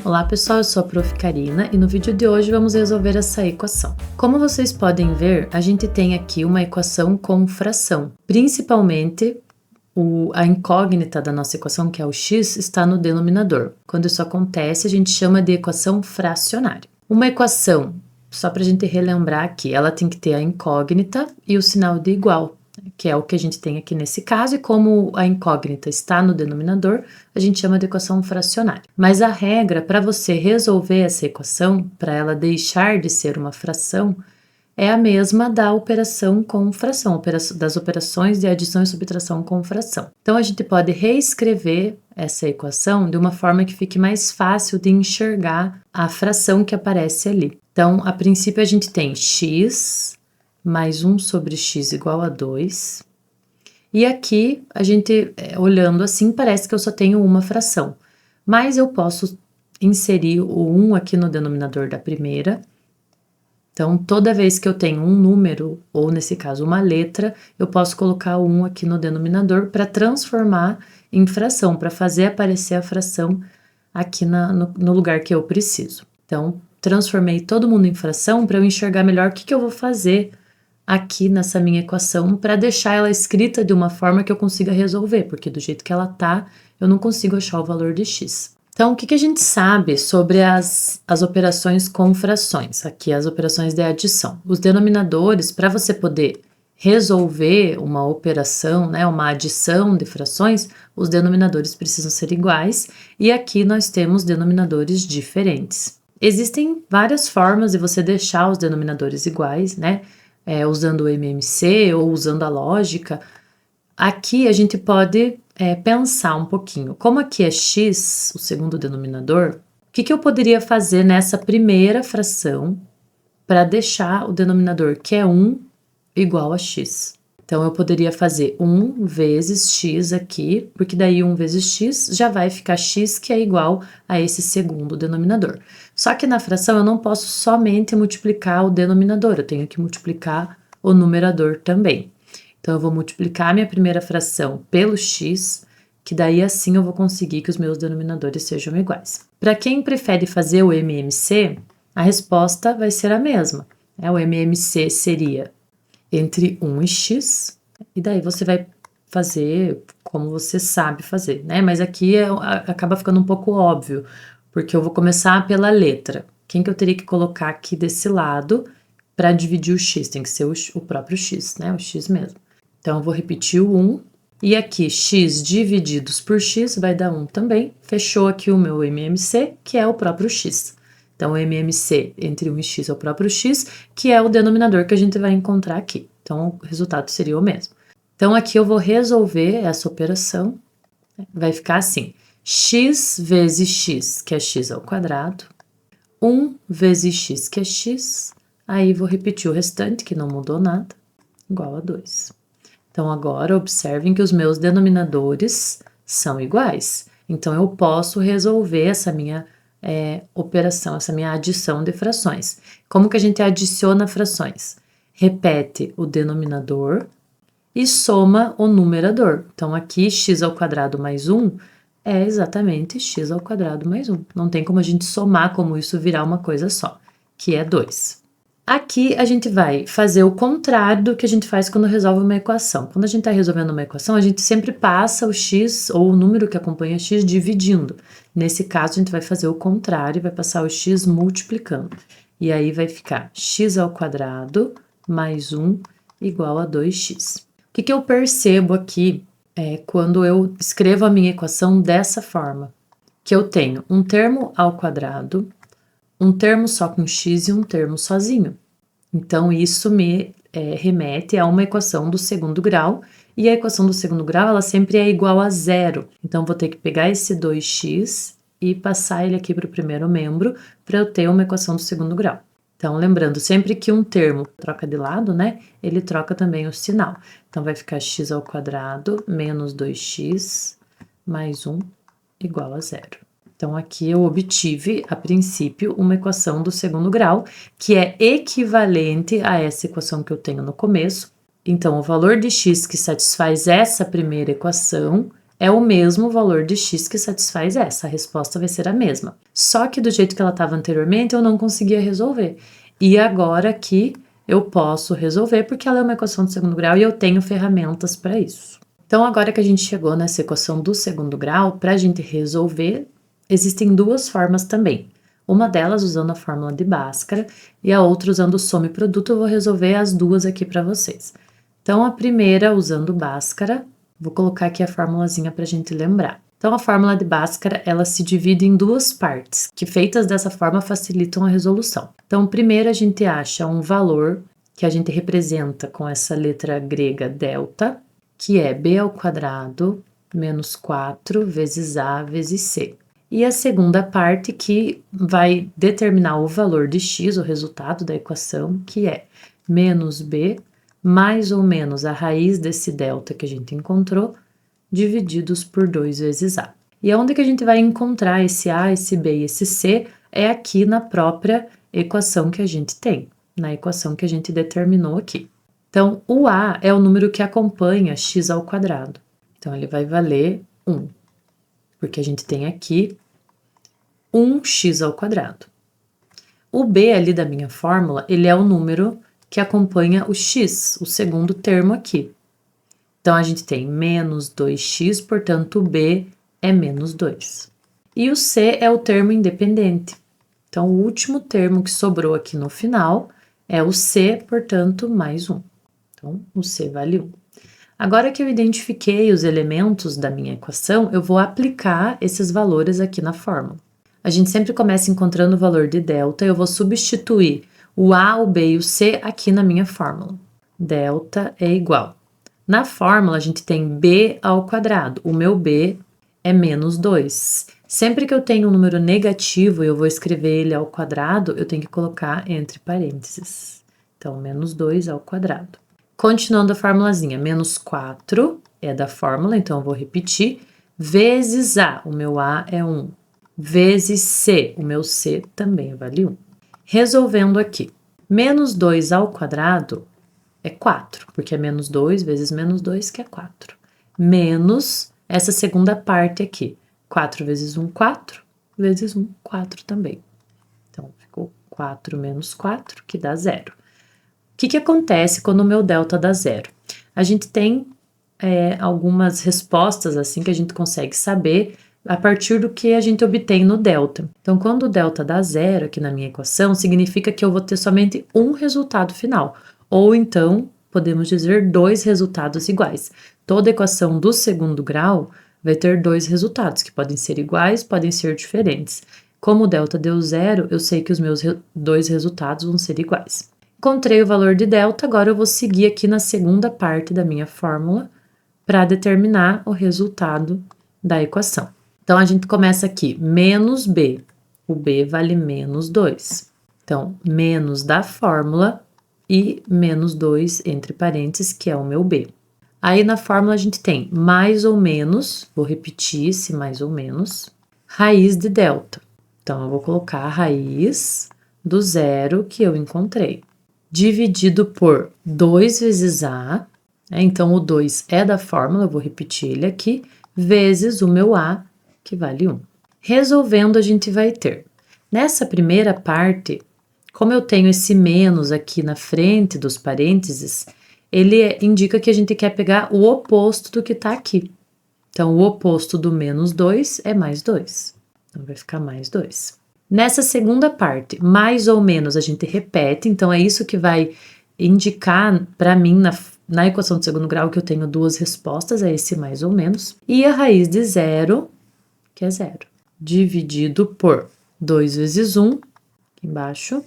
Olá pessoal, eu sou a Prof. Karina e no vídeo de hoje vamos resolver essa equação. Como vocês podem ver, a gente tem aqui uma equação com fração. Principalmente, a incógnita da nossa equação, que é o x, está no denominador. Quando isso acontece, a gente chama de equação fracionária. Uma equação, só para a gente relembrar aqui, ela tem que ter a incógnita e o sinal de igual, que é o que a gente tem aqui nesse caso, e como a incógnita está no denominador, a gente chama de equação fracionária. Mas a regra para você resolver essa equação, para ela deixar de ser uma fração, é a mesma da operação com fração, das operações de adição e subtração com fração. Então, a gente pode reescrever essa equação de uma forma que fique mais fácil de enxergar a fração que aparece ali. Então, a princípio, a gente tem x mais 1 sobre x igual a 2. E aqui, a gente, olhando assim, parece que eu só tenho uma fração. Mas eu posso inserir o 1 aqui no denominador da primeira. Então, toda vez que eu tenho um número, ou nesse caso uma letra, eu posso colocar o 1 aqui no denominador para transformar em fração, para fazer aparecer a fração aqui no lugar que eu preciso. Então, transformei todo mundo em fração para eu enxergar melhor o que eu vou fazer aqui nessa minha equação para deixar ela escrita de uma forma que eu consiga resolver, porque do jeito que ela tá, eu não consigo achar o valor de x. Então, o que a gente sabe sobre as operações com frações? Aqui, as operações de adição. Os denominadores, para você poder resolver uma operação, né, uma adição de frações, os denominadores precisam ser iguais, e aqui nós temos denominadores diferentes. Existem várias formas de você deixar os denominadores iguais, né? Usando o MMC ou usando a lógica. Aqui a gente pode pensar um pouquinho. Como aqui é x, o segundo denominador, o que eu poderia fazer nessa primeira fração para deixar o denominador, que é 1, igual a x? Então, eu poderia fazer 1 vezes x aqui, porque daí 1 vezes x já vai ficar x, que é igual a esse segundo denominador. Só que na fração eu não posso somente multiplicar o denominador, eu tenho que multiplicar o numerador também. Então, eu vou multiplicar a minha primeira fração pelo x, que daí assim eu vou conseguir que os meus denominadores sejam iguais. Para quem prefere fazer o MMC, a resposta vai ser a mesma. O MMC seria entre 1 e x, e daí você vai fazer como você sabe fazer, né? Mas aqui acaba ficando um pouco óbvio, porque eu vou começar pela letra. Quem que eu teria que colocar aqui desse lado para dividir o x? Tem que ser o próprio x, né? O x mesmo. Então, eu vou repetir o 1, e aqui x divididos por x vai dar 1 também. Fechou aqui o meu MMC, que é o próprio x. Então, o MMC entre 1 e x é o próprio x, que é o denominador que a gente vai encontrar aqui. Então, o resultado seria o mesmo. Então, aqui eu vou resolver essa operação. Vai ficar assim, x vezes x, que é x ao quadrado, 1 vezes x, que é x, aí vou repetir o restante, que não mudou nada, igual a 2. Então, agora, observem que os meus denominadores são iguais. Então, eu posso resolver essa minha operação, essa minha adição de frações. Como que a gente adiciona frações? Repete o denominador e soma o numerador. Então, aqui, x ao quadrado mais 1 é exatamente x ao quadrado mais 1. Não tem como a gente somar como isso virar uma coisa só, que é 2. Aqui, a gente vai fazer o contrário do que a gente faz quando resolve uma equação. Quando a gente está resolvendo uma equação, a gente sempre passa o x, ou o número que acompanha x, dividindo. Nesse caso, a gente vai fazer o contrário e vai passar o x multiplicando. E aí, vai ficar x ao quadrado mais 1 igual a 2x. O que eu percebo aqui quando eu escrevo a minha equação dessa forma? Que eu tenho um termo ao quadrado, um termo só com x e um termo sozinho. Então, isso me remete a uma equação do segundo grau, e a equação do segundo grau, ela sempre é igual a zero. Então, vou ter que pegar esse 2x e passar ele aqui para o primeiro membro, para eu ter uma equação do segundo grau. Então, lembrando, sempre que um termo troca de lado, né, ele troca também o sinal. Então, vai ficar x ao quadrado menos 2x mais 1 igual a zero. Então, aqui eu obtive, a princípio, uma equação do segundo grau, que é equivalente a essa equação que eu tenho no começo. Então, o valor de x que satisfaz essa primeira equação é o mesmo valor de x que satisfaz essa, a resposta vai ser a mesma. Só que do jeito que ela estava anteriormente, eu não conseguia resolver. E agora aqui eu posso resolver porque ela é uma equação de segundo grau e eu tenho ferramentas para isso. Então, agora que a gente chegou nessa equação do segundo grau, para a gente resolver, existem duas formas também. Uma delas usando a fórmula de Bhaskara e a outra usando o soma e produto. Eu vou resolver as duas aqui para vocês. Então, a primeira usando Bhaskara, vou colocar aqui a formulazinha para a gente lembrar. Então, a fórmula de Bhaskara, ela se divide em duas partes, que feitas dessa forma facilitam a resolução. Então, primeiro a gente acha um valor que a gente representa com essa letra grega delta, que é b ao quadrado menos 4 vezes a vezes c. E a segunda parte que vai determinar o valor de x, o resultado da equação, que é menos b mais ou menos a raiz desse delta que a gente encontrou, divididos por 2 vezes a. E aonde que a gente vai encontrar esse a, esse b e esse c é aqui na própria equação que a gente tem, na equação que a gente determinou aqui. Então, o a é o número que acompanha x ao quadrado. Então, ele vai valer 1, porque a gente tem aqui 1x ao quadrado. O b ali da minha fórmula, ele é o número que acompanha o x, o segundo termo aqui. Então, a gente tem menos 2x, portanto, o b é menos 2. E o c é o termo independente. Então, o último termo que sobrou aqui no final é o c, portanto, mais 1. Então, o c vale 1. Agora que eu identifiquei os elementos da minha equação, eu vou aplicar esses valores aqui na fórmula. A gente sempre começa encontrando o valor de delta, eu vou substituir o a, o b e o c aqui na minha fórmula. Delta é igual. Na fórmula, a gente tem b ao quadrado. O meu b é menos 2. Sempre que eu tenho um número negativo e eu vou escrever ele ao quadrado, eu tenho que colocar entre parênteses. Então, menos 2 ao quadrado. Continuando a formulazinha, menos 4 é da fórmula, então eu vou repetir, vezes a, o meu a é 1, vezes c, o meu c também vale 1. Resolvendo aqui, menos 2 ao quadrado é 4, porque é menos 2 vezes menos 2, que é 4. Menos essa segunda parte aqui, 4 vezes 1, 4, vezes 1, 4 também. Então, ficou 4 menos 4, que dá 0. O que acontece quando o meu delta dá 0? A gente tem algumas respostas assim que a gente consegue saber a partir do que a gente obtém no delta. Então, quando o delta dá 0 aqui na minha equação, significa que eu vou ter somente um resultado final. Ou então, podemos dizer 2 resultados iguais. Toda equação do segundo grau vai ter 2 resultados, que podem ser iguais, podem ser diferentes. Como o delta deu 0, eu sei que os meus 2 resultados vão ser iguais. Encontrei o valor de delta, agora eu vou seguir aqui na segunda parte da minha fórmula para determinar o resultado da equação. Então, a gente começa aqui, menos b. O b vale menos 2. Então, menos da fórmula e menos 2 entre parênteses, que é o meu b. Aí, na fórmula, a gente tem mais ou menos, vou repetir esse mais ou menos, raiz de delta. Então, eu vou colocar a raiz do zero que eu encontrei, dividido por 2 vezes a, então o 2 é da fórmula, eu vou repetir ele aqui, vezes o meu a, que vale 1. Resolvendo, a gente vai ter, nessa primeira parte, como eu tenho esse menos aqui na frente dos parênteses, ele indica que a gente quer pegar o oposto do que está aqui. Então, o oposto do menos 2 é mais 2. Então, vai ficar mais 2. Nessa segunda parte, mais ou menos, a gente repete. Então, é isso que vai indicar para mim na equação de segundo grau que eu tenho duas respostas, é esse mais ou menos. E a raiz de 0, que é 0, dividido por 2 vezes 1, aqui embaixo,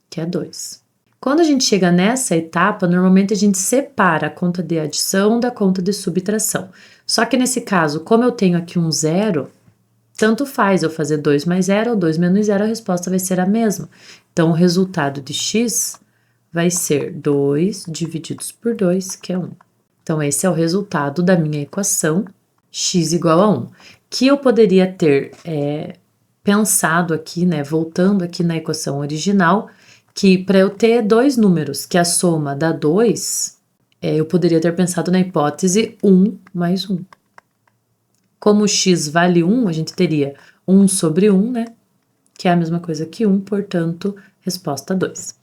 que é 2. Quando a gente chega nessa etapa, normalmente a gente separa a conta de adição da conta de subtração. Só que nesse caso, como eu tenho aqui um 0, tanto faz eu fazer 2 mais 0 ou 2 menos 0, a resposta vai ser a mesma. Então, o resultado de x vai ser 2 divididos por 2, que é 1. Então, esse é o resultado da minha equação, x igual a 1. Que eu poderia ter pensado aqui, né, voltando aqui na equação original, que para eu ter dois números que a soma dá 2, eu poderia ter pensado na hipótese 1 mais 1. Como x vale 1, a gente teria 1 sobre 1, né? Que é a mesma coisa que 1, portanto, resposta 2.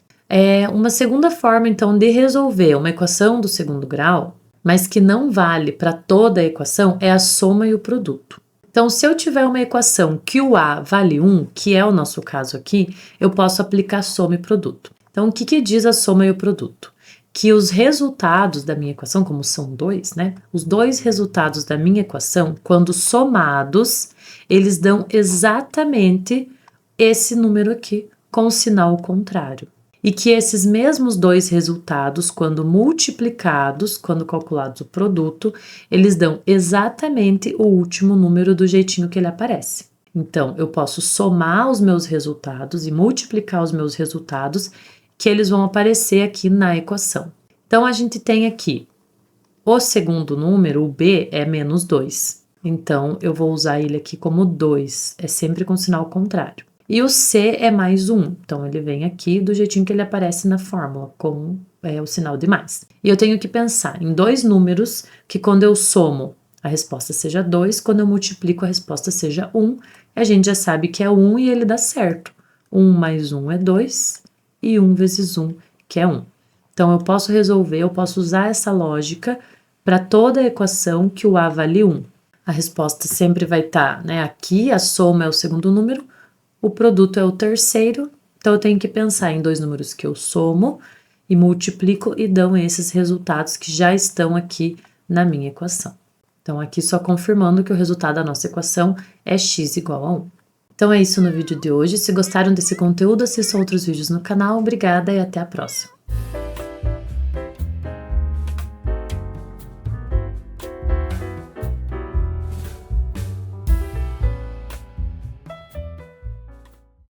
Uma segunda forma, então, de resolver uma equação do segundo grau, mas que não vale para toda a equação, é a soma e o produto. Então, se eu tiver uma equação que o A vale 1, que é o nosso caso aqui, eu posso aplicar soma e produto. Então, o que diz a soma e o produto? Que os resultados da minha equação, como são 2, né? Os 2 resultados da minha equação, quando somados, eles dão exatamente esse número aqui, com o sinal contrário. E que esses mesmos 2 resultados, quando multiplicados, quando calculados o produto, eles dão exatamente o último número do jeitinho que ele aparece. Então, eu posso somar os meus resultados e multiplicar os meus resultados, que eles vão aparecer aqui na equação. Então, a gente tem aqui o segundo número, o B, é menos 2. Então, eu vou usar ele aqui como 2, é sempre com sinal contrário. E o C é mais 1, então ele vem aqui do jeitinho que ele aparece na fórmula, com o sinal de mais. E eu tenho que pensar em 2 números que quando eu somo a resposta seja 2, quando eu multiplico a resposta seja 1, a gente já sabe que é 1 e ele dá certo. 1 mais 1 é 2 e 1 vezes 1, que é 1. Então eu posso resolver, eu posso usar essa lógica para toda a equação que o A vale 1. A resposta sempre vai estar, né, aqui, a soma é o segundo número, o produto é o terceiro, então eu tenho que pensar em 2 números que eu somo e multiplico e dão esses resultados que já estão aqui na minha equação. Então, aqui só confirmando que o resultado da nossa equação é x igual a 1. Então, é isso no vídeo de hoje. Se gostaram desse conteúdo, assistam outros vídeos no canal. Obrigada e até a próxima.